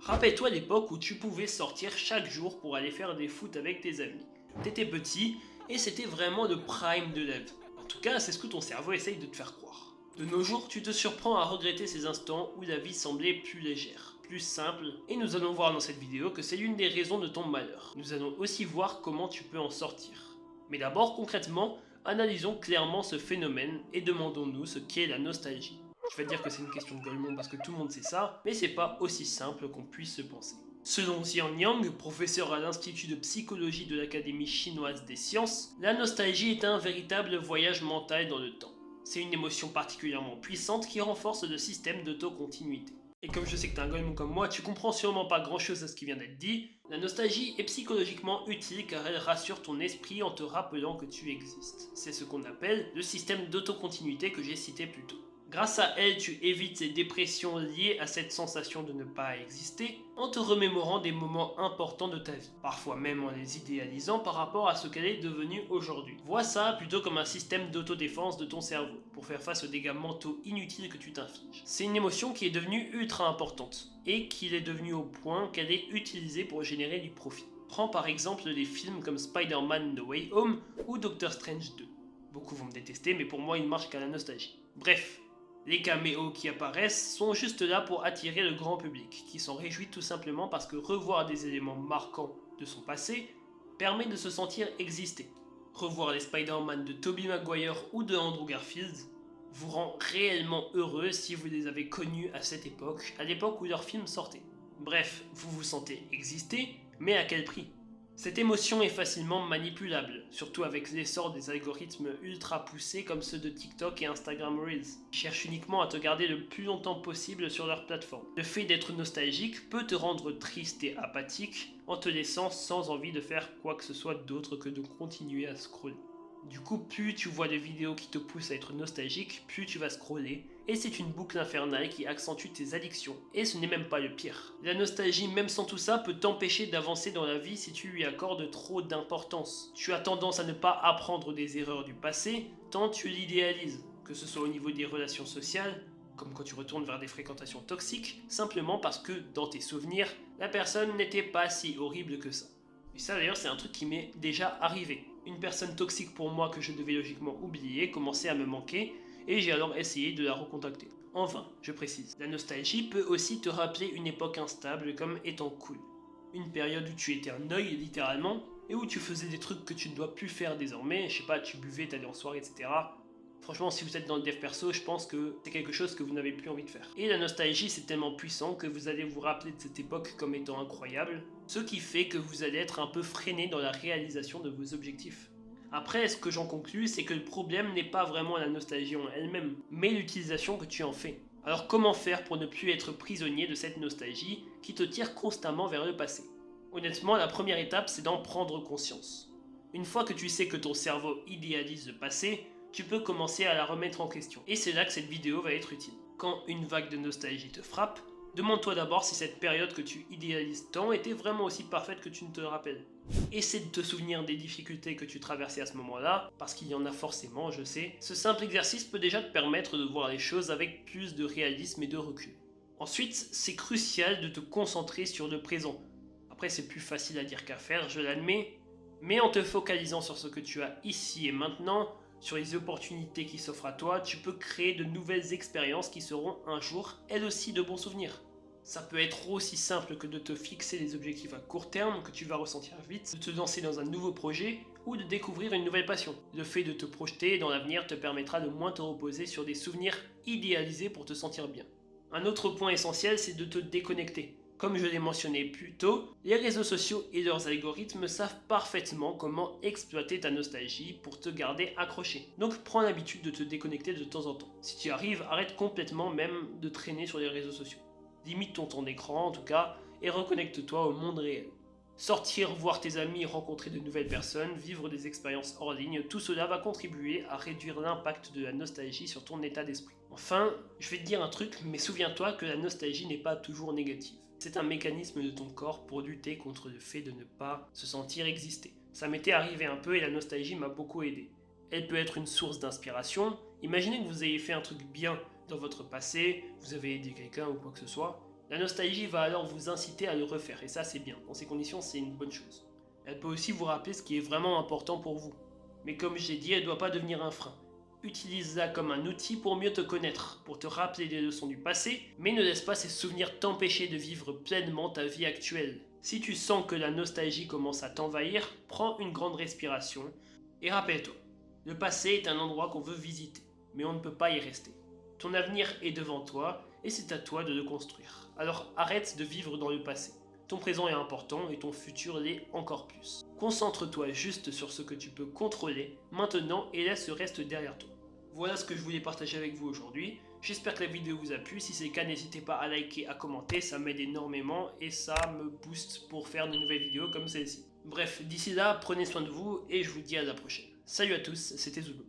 Rappelle-toi l'époque où tu pouvais sortir chaque jour pour aller faire des foot avec tes amis. T'étais petit et c'était vraiment le prime de la vie. En tout cas, c'est ce que ton cerveau essaye de te faire croire. De nos jours, tu te surprends à regretter ces instants où la vie semblait plus légère, plus simple, et nous allons voir dans cette vidéo que c'est l'une des raisons de ton malheur. Nous allons aussi voir comment tu peux en sortir. Mais d'abord, concrètement, analysons clairement ce phénomène et demandons-nous ce qu'est la nostalgie. Je vais te dire que c'est une question de golemont parce que tout le monde sait ça, mais c'est pas aussi simple qu'on puisse se penser. Selon Xian Yang, professeur à l'Institut de psychologie de l'Académie chinoise des sciences, la nostalgie est un véritable voyage mental dans le temps. C'est une émotion particulièrement puissante qui renforce le système d'autocontinuité. Et comme je sais que t'es un golemon comme moi, tu comprends sûrement pas grand chose à ce qui vient d'être dit, la nostalgie est psychologiquement utile car elle rassure ton esprit en te rappelant que tu existes. C'est ce qu'on appelle le système d'autocontinuité que j'ai cité plus tôt. Grâce à elle, tu évites les dépressions liées à cette sensation de ne pas exister en te remémorant des moments importants de ta vie, parfois même en les idéalisant par rapport à ce qu'elle est devenue aujourd'hui. Vois ça plutôt comme un système d'autodéfense de ton cerveau, pour faire face aux dégâts mentaux inutiles que tu t'infliges. C'est une émotion qui est devenue ultra importante, et qu'il est devenue au point qu'elle est utilisée pour générer du profit. Prends par exemple des films comme Spider-Man No Way Home ou Doctor Strange 2. Beaucoup vont me détester, mais pour moi, il marche qu'à la nostalgie. Bref. Les caméos qui apparaissent sont juste là pour attirer le grand public, qui s'en réjouit tout simplement parce que revoir des éléments marquants de son passé permet de se sentir exister. Revoir les Spider-Man de Tobey Maguire ou de Andrew Garfield vous rend réellement heureux si vous les avez connus à cette époque, à l'époque où leurs films sortaient. Bref, vous vous sentez exister, mais à quel prix ? Cette émotion est facilement manipulable, surtout avec l'essor des algorithmes ultra poussés comme ceux de TikTok et Instagram Reels, qui cherchent uniquement à te garder le plus longtemps possible sur leur plateforme. Le fait d'être nostalgique peut te rendre triste et apathique en te laissant sans envie de faire quoi que ce soit d'autre que de continuer à scroller. Du coup, plus tu vois de vidéos qui te poussent à être nostalgique, plus tu vas scroller, et c'est une boucle infernale qui accentue tes addictions. Et ce n'est même pas le pire. La nostalgie, même sans tout ça, peut t'empêcher d'avancer dans la vie si tu lui accordes trop d'importance. Tu as tendance à ne pas apprendre des erreurs du passé, tant tu l'idéalises, que ce soit au niveau des relations sociales, comme quand tu retournes vers des fréquentations toxiques, simplement parce que, dans tes souvenirs, la personne n'était pas si horrible que ça. Et ça d'ailleurs c'est un truc qui m'est déjà arrivé. Une personne toxique pour moi que je devais logiquement oublier commençait à me manquer et j'ai alors essayé de la recontacter. En vain, je précise. La nostalgie peut aussi te rappeler une époque instable comme étant cool. Une période où tu étais un œil littéralement et où tu faisais des trucs que tu ne dois plus faire désormais. Je sais pas, tu buvais, t'allais en soirée, etc. Franchement, si vous êtes dans le dev perso, je pense que c'est quelque chose que vous n'avez plus envie de faire. Et la nostalgie, c'est tellement puissant que vous allez vous rappeler de cette époque comme étant incroyable, ce qui fait que vous allez être un peu freiné dans la réalisation de vos objectifs. Après, ce que j'en conclus, c'est que le problème n'est pas vraiment la nostalgie en elle-même, mais l'utilisation que tu en fais. Alors comment faire pour ne plus être prisonnier de cette nostalgie qui te tire constamment vers le passé ? Honnêtement, la première étape, c'est d'en prendre conscience. Une fois que tu sais que ton cerveau idéalise le passé, tu peux commencer à la remettre en question. Et c'est là que cette vidéo va être utile. Quand une vague de nostalgie te frappe, demande-toi d'abord si cette période que tu idéalises tant était vraiment aussi parfaite que tu ne te le rappelles. Essaie de te souvenir des difficultés que tu traversais à ce moment-là, parce qu'il y en a forcément, je sais. Ce simple exercice peut déjà te permettre de voir les choses avec plus de réalisme et de recul. Ensuite, c'est crucial de te concentrer sur le présent. Après, c'est plus facile à dire qu'à faire, je l'admets, mais en te focalisant sur ce que tu as ici et maintenant, sur les opportunités qui s'offrent à toi, tu peux créer de nouvelles expériences qui seront un jour, elles aussi, de bons souvenirs. Ça peut être aussi simple que de te fixer des objectifs à court terme que tu vas ressentir vite, de te lancer dans un nouveau projet ou de découvrir une nouvelle passion. Le fait de te projeter dans l'avenir te permettra de moins te reposer sur des souvenirs idéalisés pour te sentir bien. Un autre point essentiel, c'est de te déconnecter. Comme je l'ai mentionné plus tôt, les réseaux sociaux et leurs algorithmes savent parfaitement comment exploiter ta nostalgie pour te garder accroché. Donc prends l'habitude de te déconnecter de temps en temps. Si tu arrives, arrête complètement même de traîner sur les réseaux sociaux. Limite ton temps d'écran en tout cas et reconnecte-toi au monde réel. Sortir, voir tes amis, rencontrer de nouvelles personnes, vivre des expériences hors ligne, tout cela va contribuer à réduire l'impact de la nostalgie sur ton état d'esprit. Enfin, je vais te dire un truc, mais souviens-toi que la nostalgie n'est pas toujours négative. C'est un mécanisme de ton corps pour lutter contre le fait de ne pas se sentir exister. Ça m'était arrivé un peu et la nostalgie m'a beaucoup aidé. Elle peut être une source d'inspiration. Imaginez que vous ayez fait un truc bien dans votre passé, vous avez aidé quelqu'un ou quoi que ce soit, La nostalgie va alors vous inciter à le refaire, et ça c'est bien. Dans ces conditions, c'est une bonne chose. Elle peut aussi vous rappeler ce qui est vraiment important pour vous. Mais comme j'ai dit, elle ne doit pas devenir un frein. Utilise-la comme un outil pour mieux te connaître, pour te rappeler des leçons du passé, mais ne laisse pas ces souvenirs t'empêcher de vivre pleinement ta vie actuelle. Si tu sens que la nostalgie commence à t'envahir, prends une grande respiration et rappelle-toi, le passé est un endroit qu'on veut visiter, mais on ne peut pas y rester. Ton avenir est devant toi et c'est à toi de le construire. Alors arrête de vivre dans le passé. Ton présent est important et ton futur l'est encore plus. Concentre-toi juste sur ce que tu peux contrôler maintenant et laisse le reste derrière toi. Voilà ce que je voulais partager avec vous aujourd'hui. J'espère que la vidéo vous a plu. Si c'est le cas, n'hésitez pas à liker, à commenter, ça m'aide énormément et ça me booste pour faire de nouvelles vidéos comme celle-ci. Bref, d'ici là, prenez soin de vous et je vous dis à la prochaine. Salut à tous, c'était Zulu.